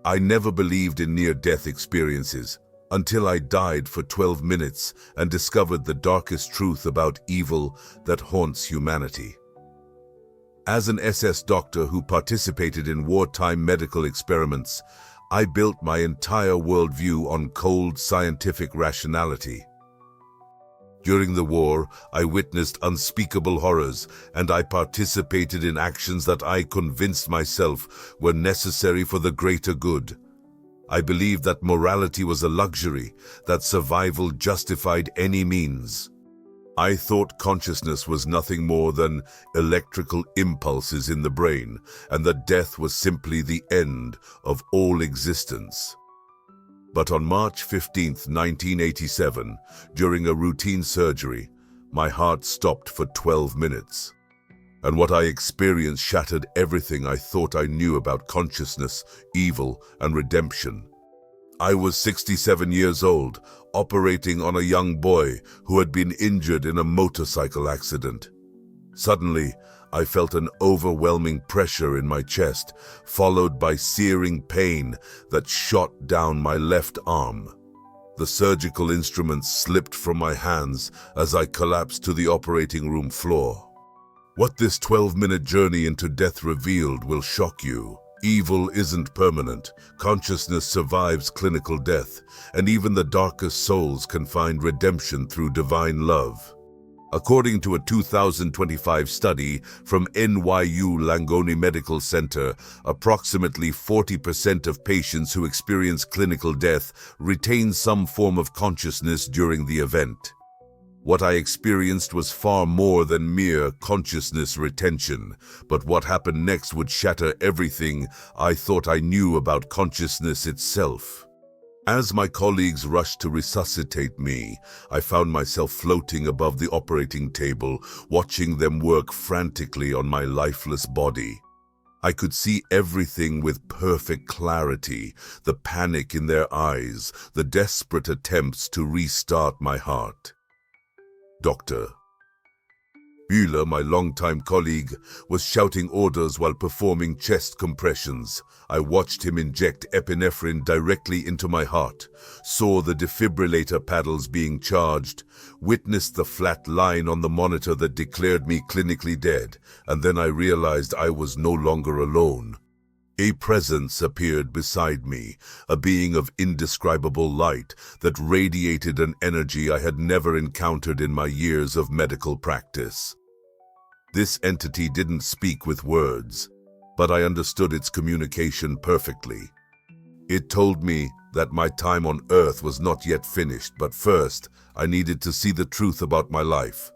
I never believed in near-death experiences until I died for 12 minutes and discovered the darkest truth about evil that haunts humanity. As an SS doctor who participated in wartime medical experiments, I built my entire worldview on cold scientific rationality. During the war, I witnessed unspeakable horrors, and I participated in actions that I convinced myself were necessary for the greater good. I believed that morality was a luxury, that survival justified any means. I thought consciousness was nothing more than electrical impulses in the brain, and that death was simply the end of all existence. But on March 15, 1987, during a routine surgery, my heart stopped for 12 minutes. And what I experienced shattered everything I thought I knew about consciousness, evil, and redemption. I was 67 years old, operating on a young boy who had been injured in a motorcycle accident. Suddenly, I felt an overwhelming pressure in my chest, followed by searing pain that shot down my left arm. The surgical instruments slipped from my hands as I collapsed to the operating room floor. What this 12-minute journey into death revealed will shock you. Evil isn't permanent. Consciousness survives clinical death, and even the darkest souls can find redemption through divine love. According to a 2025 study from NYU Langone Medical Center, approximately 40% of patients who experience clinical death retain some form of consciousness during the event. What I experienced was far more than mere consciousness retention, but what happened next would shatter everything I thought I knew about consciousness itself. As my colleagues rushed to resuscitate me, I found myself floating above the operating table, watching them work frantically on my lifeless body. I could see everything with perfect clarity, the panic in their eyes, the desperate attempts to restart my heart. Dr. Bueller, my longtime colleague, was shouting orders while performing chest compressions. I watched him inject epinephrine directly into my heart, saw the defibrillator paddles being charged, witnessed the flat line on the monitor that declared me clinically dead, and then I realized I was no longer alone. A presence appeared beside me, a being of indescribable light that radiated an energy I had never encountered in my years of medical practice. This entity didn't speak with words, but I understood its communication perfectly. It told me that my time on Earth was not yet finished, but first, I needed to see the truth about my life.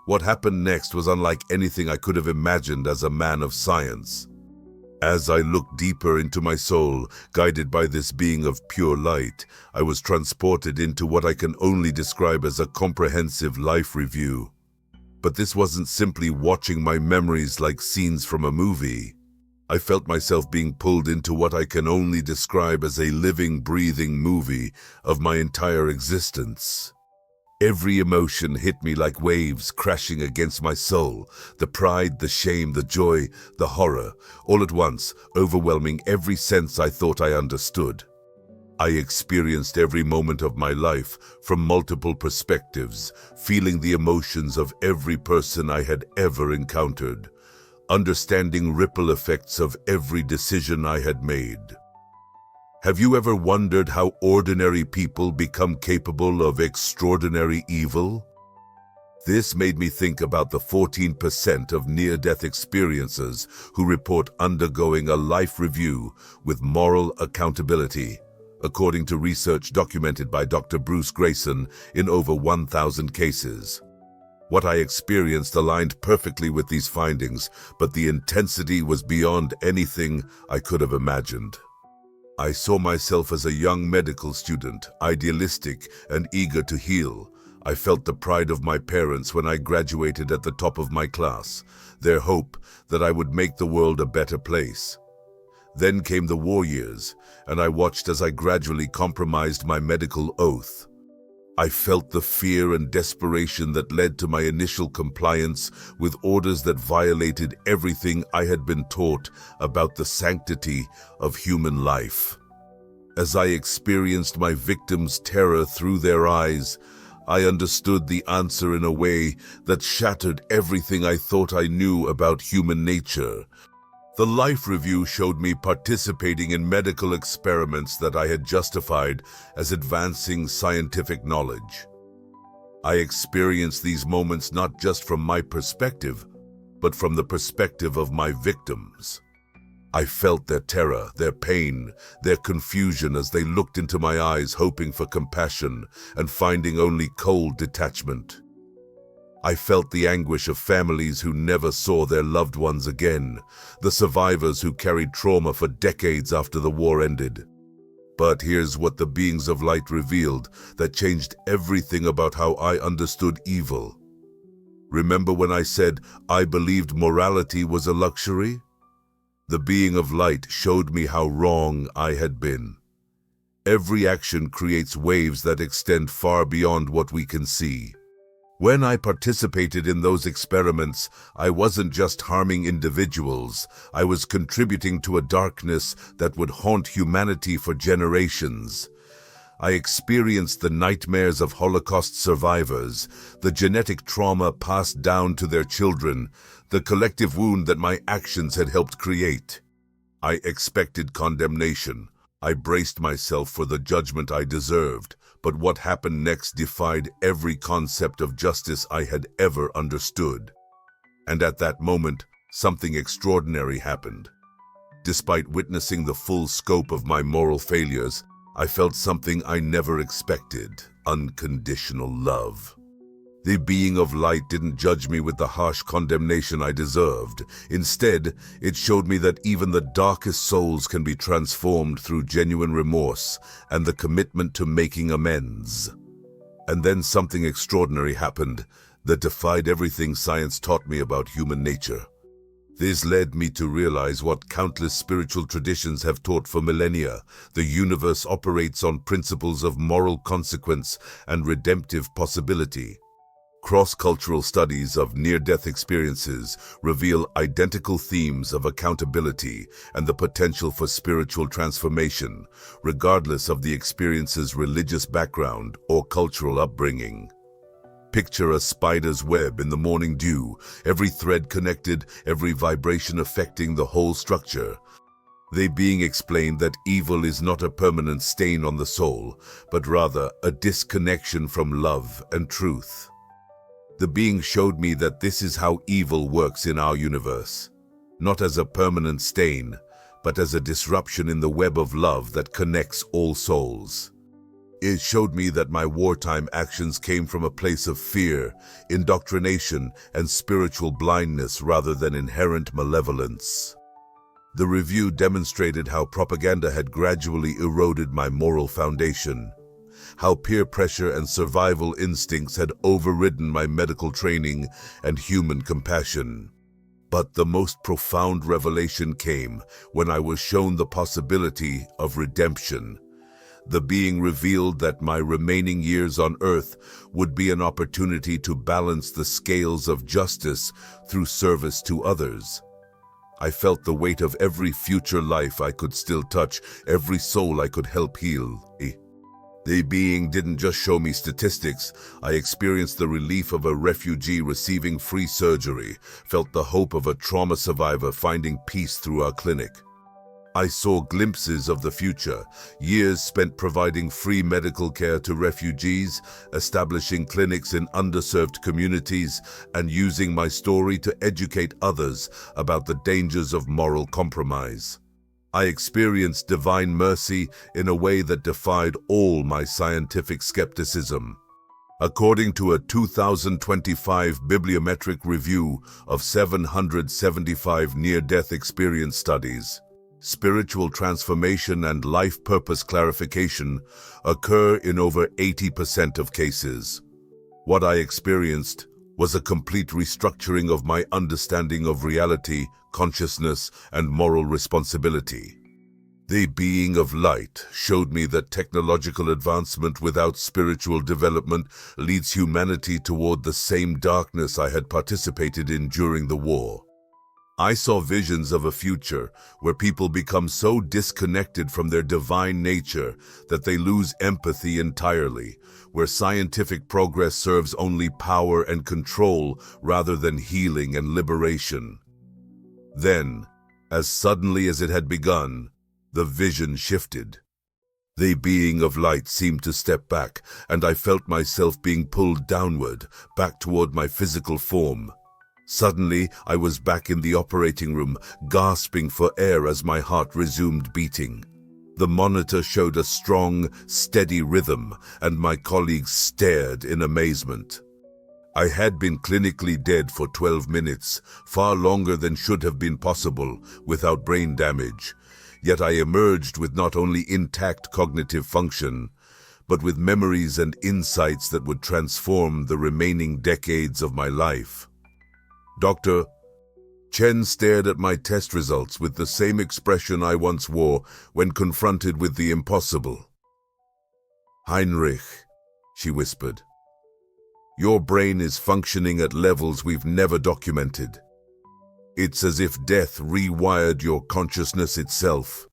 What happened next was unlike anything I could have imagined as a man of science. As I looked deeper into my soul, guided by this being of pure light, I was transported into what I can only describe as a comprehensive life review. But this wasn't simply watching my memories like scenes from a movie. I felt myself being pulled into what I can only describe as a living, breathing movie of my entire existence. Every emotion hit me like waves crashing against my soul. The pride, the shame, the joy, the horror, all at once, overwhelming every sense I thought I understood. I experienced every moment of my life from multiple perspectives, feeling the emotions of every person I had ever encountered, understanding ripple effects of every decision I had made. Have you ever wondered how ordinary people become capable of extraordinary evil? This made me think about the 14% of near-death experiencers who report undergoing a life review with moral accountability, according to research documented by Dr. Bruce Grayson in over 1,000 cases. What I experienced aligned perfectly with these findings, but the intensity was beyond anything I could have imagined. I saw myself as a young medical student, idealistic and eager to heal. I felt the pride of my parents when I graduated at the top of my class, their hope that I would make the world a better place. Then came the war years, and I watched as I gradually compromised my medical oath. I felt the fear and desperation that led to my initial compliance with orders that violated everything I had been taught about the sanctity of human life. As I experienced my victims' terror through their eyes, I understood the answer in a way that shattered everything I thought I knew about human nature. The life review showed me participating in medical experiments that I had justified as advancing scientific knowledge. I experienced these moments not just from my perspective, but from the perspective of my victims. I felt their terror, their pain, their confusion as they looked into my eyes hoping for compassion and finding only cold detachment. I felt the anguish of families who never saw their loved ones again, the survivors who carried trauma for decades after the war ended. But here's what the beings of light revealed that changed everything about how I understood evil. Remember when I said I believed morality was a luxury? The being of light showed me how wrong I had been. Every action creates waves that extend far beyond what we can see. When I participated in those experiments, I wasn't just harming individuals, I was contributing to a darkness that would haunt humanity for generations. I experienced the nightmares of Holocaust survivors, the genetic trauma passed down to their children, the collective wound that my actions had helped create. I expected condemnation. I braced myself for the judgment I deserved, but what happened next defied every concept of justice I had ever understood. And at that moment, something extraordinary happened. Despite witnessing the full scope of my moral failures, I felt something I never expected: unconditional love. The being of light didn't judge me with the harsh condemnation I deserved. Instead, it showed me that even the darkest souls can be transformed through genuine remorse and the commitment to making amends. And then something extraordinary happened that defied everything science taught me about human nature. This led me to realize what countless spiritual traditions have taught for millennia. The universe operates on principles of moral consequence and redemptive possibility. Cross-cultural studies of near-death experiences reveal identical themes of accountability and the potential for spiritual transformation, regardless of the experience's religious background or cultural upbringing. Picture a spider's web in the morning dew, every thread connected, every vibration affecting the whole structure. They being explained that evil is not a permanent stain on the soul, but rather a disconnection from love and truth. The being showed me that this is how evil works in our universe, not as a permanent stain, but as a disruption in the web of love that connects all souls. It showed me that my wartime actions came from a place of fear, indoctrination, and spiritual blindness rather than inherent malevolence. The review demonstrated how propaganda had gradually eroded my moral foundation, how peer pressure and survival instincts had overridden my medical training and human compassion. But the most profound revelation came when I was shown the possibility of redemption. The being revealed that my remaining years on earth would be an opportunity to balance the scales of justice through service to others. I felt the weight of every future life I could still touch, every soul I could help heal. The being didn't just show me statistics. I experienced the relief of a refugee receiving free surgery, felt the hope of a trauma survivor finding peace through our clinic. I saw glimpses of the future, years spent providing free medical care to refugees, establishing clinics in underserved communities, and using my story to educate others about the dangers of moral compromise. I experienced divine mercy in a way that defied all my scientific skepticism. According to a 2025 bibliometric review of 775 near-death experience studies, spiritual transformation and life purpose clarification occur in over 80% of cases. What I experienced was a complete restructuring of my understanding of reality, consciousness, and moral responsibility. The being of light showed me that technological advancement without spiritual development leads humanity toward the same darkness I had participated in during the war. I saw visions of a future where people become so disconnected from their divine nature that they lose empathy entirely, where scientific progress serves only power and control rather than healing and liberation. Then, as suddenly as it had begun, the vision shifted. The being of light seemed to step back, and I felt myself being pulled downward, back toward my physical form. Suddenly, I was back in the operating room, gasping for air as my heart resumed beating. The monitor showed a strong, steady rhythm, and my colleagues stared in amazement. I had been clinically dead for 12 minutes, far longer than should have been possible, without brain damage. Yet I emerged with not only intact cognitive function, but with memories and insights that would transform the remaining decades of my life. Dr. Chen stared at my test results with the same expression I once wore when confronted with the impossible. "Heinrich," she whispered, "your brain is functioning at levels we've never documented. It's as if death rewired your consciousness itself."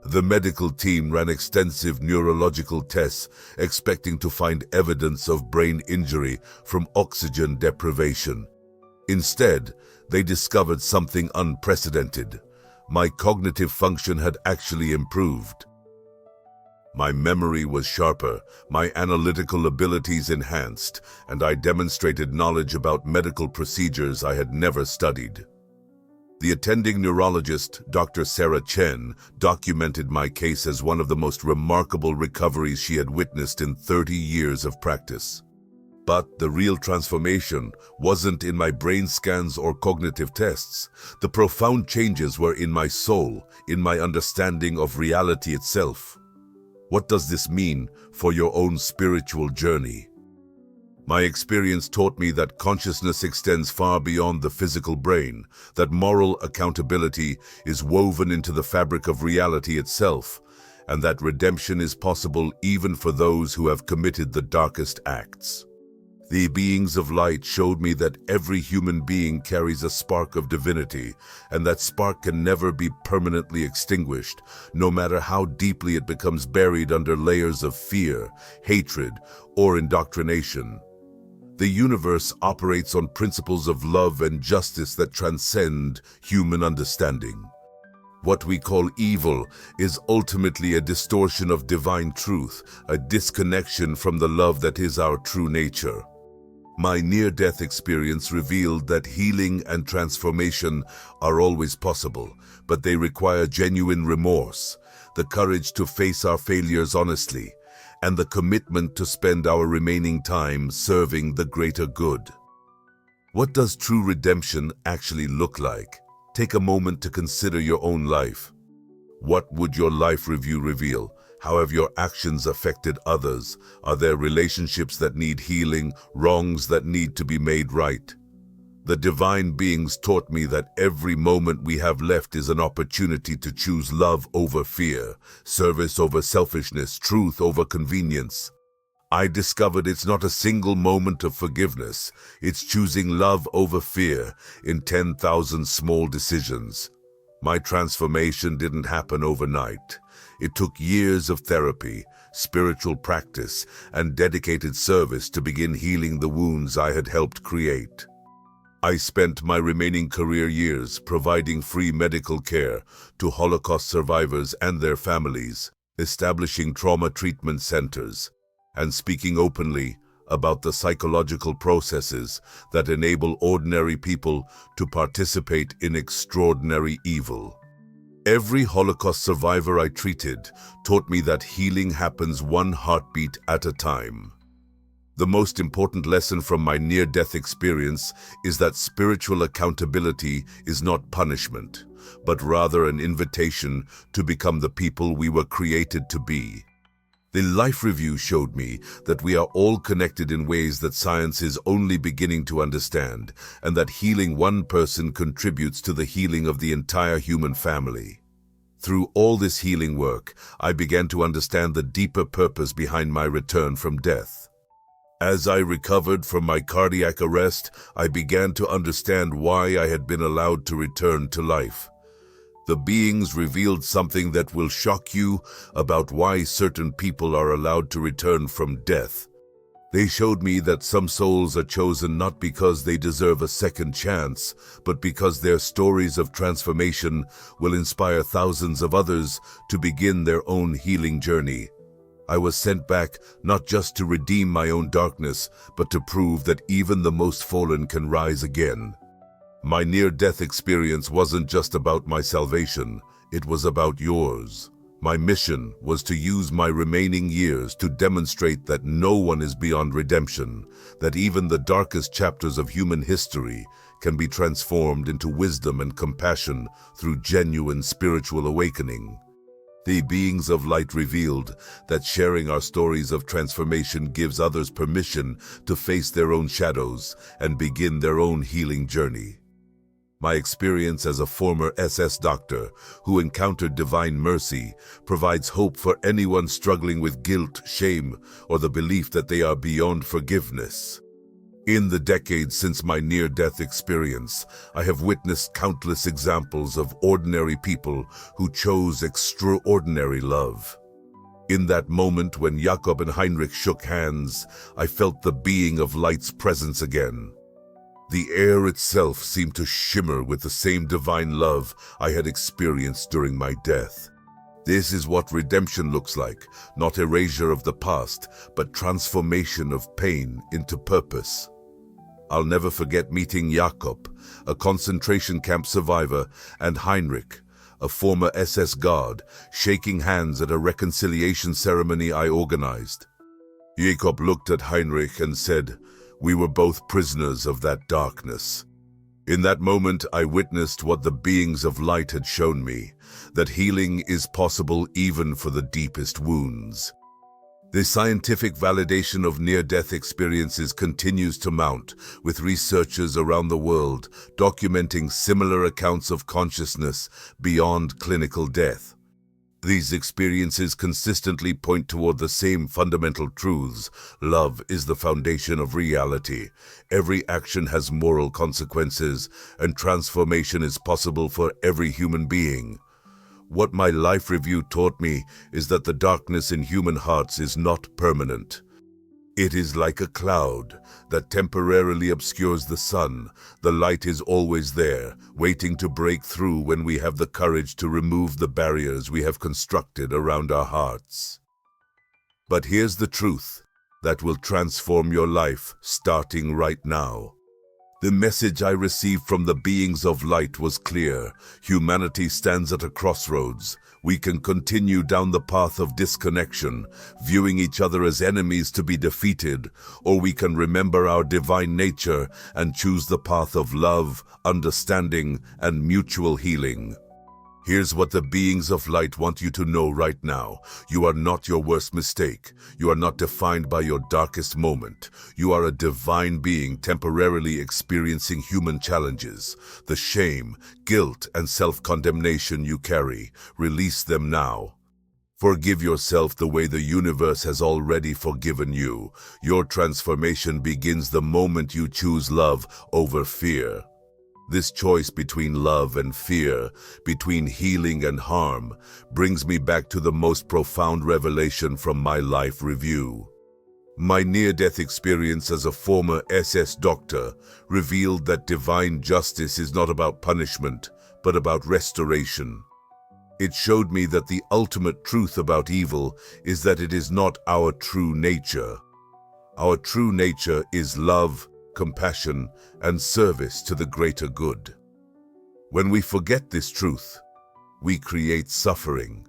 The medical team ran extensive neurological tests, expecting to find evidence of brain injury from oxygen deprivation. Instead, they discovered something unprecedented. My cognitive function had actually improved. My memory was sharper, my analytical abilities enhanced, and I demonstrated knowledge about medical procedures I had never studied. The attending neurologist, Dr. Sarah Chen, documented my case as one of the most remarkable recoveries she had witnessed in 30 years of practice. But the real transformation wasn't in my brain scans or cognitive tests. The profound changes were in my soul, in my understanding of reality itself. What does this mean for your own spiritual journey? My experience taught me that consciousness extends far beyond the physical brain, that moral accountability is woven into the fabric of reality itself, and that redemption is possible even for those who have committed the darkest acts. The beings of light showed me that every human being carries a spark of divinity, and that spark can never be permanently extinguished, no matter how deeply it becomes buried under layers of fear, hatred, or indoctrination. The universe operates on principles of love and justice that transcend human understanding. What we call evil is ultimately a distortion of divine truth, a disconnection from the love that is our true nature. My near-death experience revealed that healing and transformation are always possible, but they require genuine remorse, the courage to face our failures honestly, and the commitment to spend our remaining time serving the greater good. What does true redemption actually look like? Take a moment to consider your own life. What would your life review reveal? How have your actions affected others? Are there relationships that need healing, wrongs that need to be made right? The divine beings taught me that every moment we have left is an opportunity to choose love over fear, service over selfishness, truth over convenience. I discovered it's not a single moment of forgiveness. It's choosing love over fear in 10,000 small decisions. My transformation didn't happen overnight. It took years of therapy, spiritual practice, and dedicated service to begin healing the wounds I had helped create. I spent my remaining career years providing free medical care to Holocaust survivors and their families, establishing trauma treatment centers, and speaking openly about the psychological processes that enable ordinary people to participate in extraordinary evil. Every Holocaust survivor I treated taught me that healing happens one heartbeat at a time. The most important lesson from my near-death experience is that spiritual accountability is not punishment, but rather an invitation to become the people we were created to be. The life review showed me that we are all connected in ways that science is only beginning to understand, and that healing one person contributes to the healing of the entire human family. Through all this healing work, I began to understand the deeper purpose behind my return from death. As I recovered from my cardiac arrest, I began to understand why I had been allowed to return to life. The beings revealed something that will shock you about why certain people are allowed to return from death. They showed me that some souls are chosen not because they deserve a second chance, but because their stories of transformation will inspire thousands of others to begin their own healing journey. I was sent back not just to redeem my own darkness, but to prove that even the most fallen can rise again. My near-death experience wasn't just about my salvation, it was about yours. My mission was to use my remaining years to demonstrate that no one is beyond redemption, that even the darkest chapters of human history can be transformed into wisdom and compassion through genuine spiritual awakening. The beings of light revealed that sharing our stories of transformation gives others permission to face their own shadows and begin their own healing journey. My experience as a former SS doctor who encountered divine mercy provides hope for anyone struggling with guilt, shame, or the belief that they are beyond forgiveness. In the decades since my near-death experience, I have witnessed countless examples of ordinary people who chose extraordinary love. In that moment when Jakob and Heinrich shook hands, I felt the being of light's presence again. The air itself seemed to shimmer with the same divine love I had experienced during my death. This is what redemption looks like, not erasure of the past, but transformation of pain into purpose. I'll never forget meeting Jakob, a concentration camp survivor, and Heinrich, a former SS guard, shaking hands at a reconciliation ceremony I organized. Jakob looked at Heinrich and said, "We were both prisoners of that darkness." In that moment, I witnessed what the beings of light had shown me, that healing is possible even for the deepest wounds. The scientific validation of near-death experiences continues to mount, with researchers around the world documenting similar accounts of consciousness beyond clinical death. These experiences consistently point toward the same fundamental truths. Love is the foundation of reality. Every action has moral consequences, and transformation is possible for every human being. What my life review taught me is that the darkness in human hearts is not permanent. It is like a cloud that temporarily obscures the sun. The light is always there, waiting to break through when we have the courage to remove the barriers we have constructed around our hearts. But here's the truth that will transform your life starting right now. The message I received from the beings of light was clear. Humanity stands at a crossroads. We can continue down the path of disconnection, viewing each other as enemies to be defeated, or we can remember our divine nature and choose the path of love, understanding, and mutual healing. Here's what the beings of light want you to know right now. You are not your worst mistake. You are not defined by your darkest moment. You are a divine being temporarily experiencing human challenges. The shame, guilt, and self-condemnation you carry, release them now. Forgive yourself the way the universe has already forgiven you. Your transformation begins the moment you choose love over fear. This choice between love and fear, between healing and harm, brings me back to the most profound revelation from my life review. My near-death experience as a former SS doctor revealed that divine justice is not about punishment, but about restoration. It showed me that the ultimate truth about evil is that it is not our true nature. Our true nature is love, compassion, and service to the greater good. When we forget this truth, we create suffering.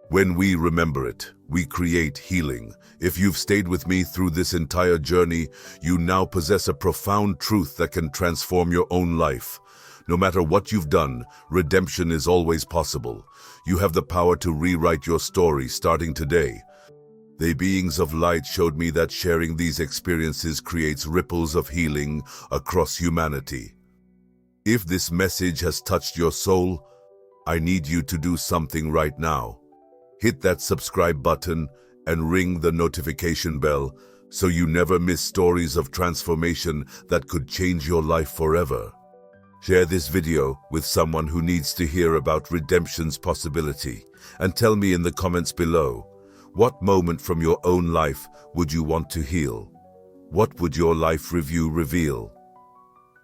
When we remember it, we create healing. If you've stayed with me through this entire journey, you now possess a profound truth that can transform your own life. No matter what you've done, redemption is always possible. You have the power to rewrite your story starting today. The beings of light showed me that sharing these experiences creates ripples of healing across humanity. If this message has touched your soul, I need you to do something right now. Hit that subscribe button and ring the notification bell so you never miss stories of transformation that could change your life forever. Share this video with someone who needs to hear about redemption's possibility, and tell me in the comments below, what moment from your own life would you want to heal? What would your life review reveal?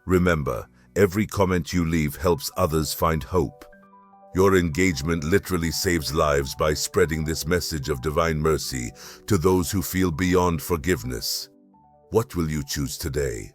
Remember, every comment you leave helps others find hope. Your engagement literally saves lives by spreading this message of divine mercy to those who feel beyond forgiveness. What will you choose today?